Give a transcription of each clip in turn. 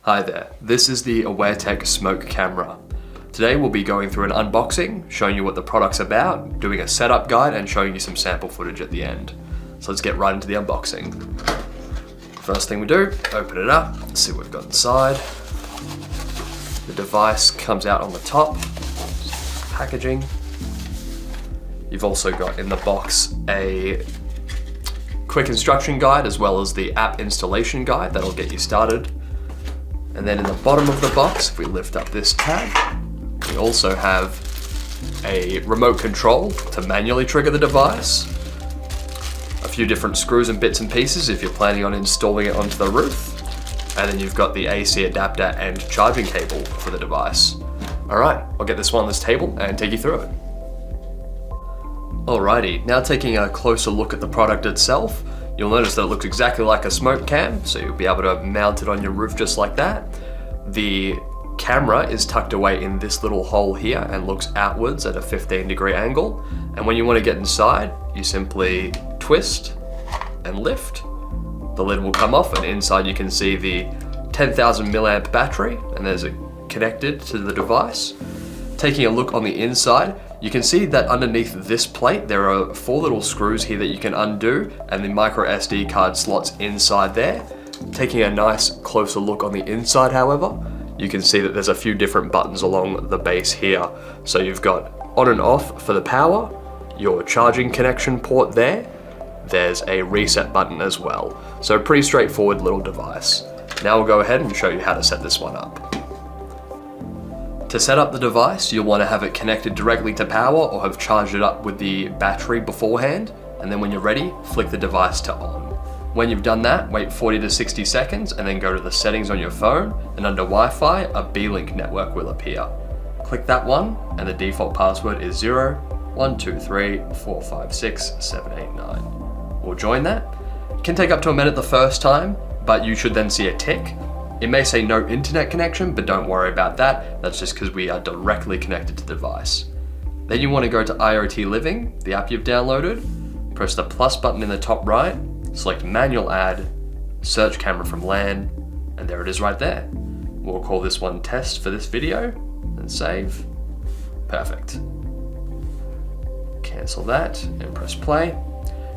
Hi there, this is the AwareTech Smoke Camera. Today we'll be going through an unboxing, showing you what the product's about, doing a setup guide and showing you some sample footage at the end. So let's get right into the unboxing. First thing we do, open it up, see what we've got inside. The device comes out on the top, packaging. You've also got in the box a quick instruction guide as well as the app installation guide that'll get you started. And then in the bottom of the box, if we lift up this tab, we also have a remote control to manually trigger the device, a few different screws and bits and pieces if you're planning on installing it onto the roof, and then you've got the AC adapter and charging cable for the device. Alright, I'll get this one on this table and take you through it. Alrighty, now taking a closer look at the product itself, you'll notice that it looks exactly like a smoke cam, so you'll be able to mount it on your roof just like that. The camera is tucked away in this little hole here and looks outwards at a 15-degree angle. And when you want to get inside, you simply twist and lift. The lid will come off and inside you can see the 10,000 milliamp battery, and there's it connected to the device. Taking a look on the inside, you can see that underneath this plate there are 4 little screws here that you can undo and the micro SD card slots inside there. Taking a nice closer look on the inside, however, you can see that there's a few different buttons along the base here. So you've got on and off for the power, your charging connection port there, there's a reset button as well. So a pretty straightforward little device. Now we'll go ahead and show you how to set this one up. To set up the device, you'll want to have it connected directly to power or have charged it up with the battery beforehand, and then when you're ready, flick the device to on. When you've done that, wait 40 to 60 seconds and then go to the settings on your phone, and under Wi-Fi, a B-Link network will appear. Click that one, and the default password is 0123456789. We'll join that. It can take up to a minute the first time, but you should then see a tick. It may say no internet connection, but don't worry about that. That's just because we are directly connected to the device. Then you want to go to IoT Living, the app you've downloaded, press the plus button in the top right, select manual add, search camera from LAN, and there it is right there. We'll call this one test for this video, and save. Perfect. Cancel that and press play.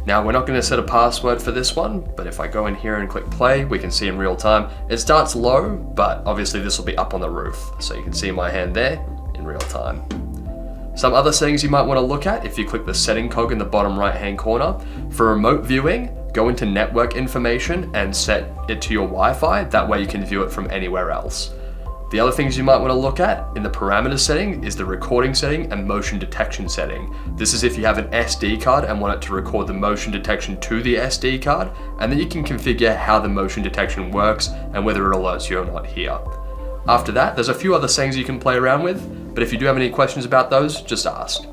Now we're not going to set a password for this one, but if I go in here and click play, we can see in real time. It starts low, but obviously this will be up on the roof, so you can see my hand there in real time. Some other settings you might want to look at if you click the setting cog in the bottom right hand corner. For remote viewing, go into network information and set it to your Wi-Fi, that way you can view it from anywhere else. The other things you might want to look at in the parameters setting is the recording setting and motion detection setting. This is if you have an SD card and want it to record the motion detection to the SD card, and then you can configure how the motion detection works and whether it alerts you or not here. After that, there's a few other settings you can play around with, but if you do have any questions about those, just ask.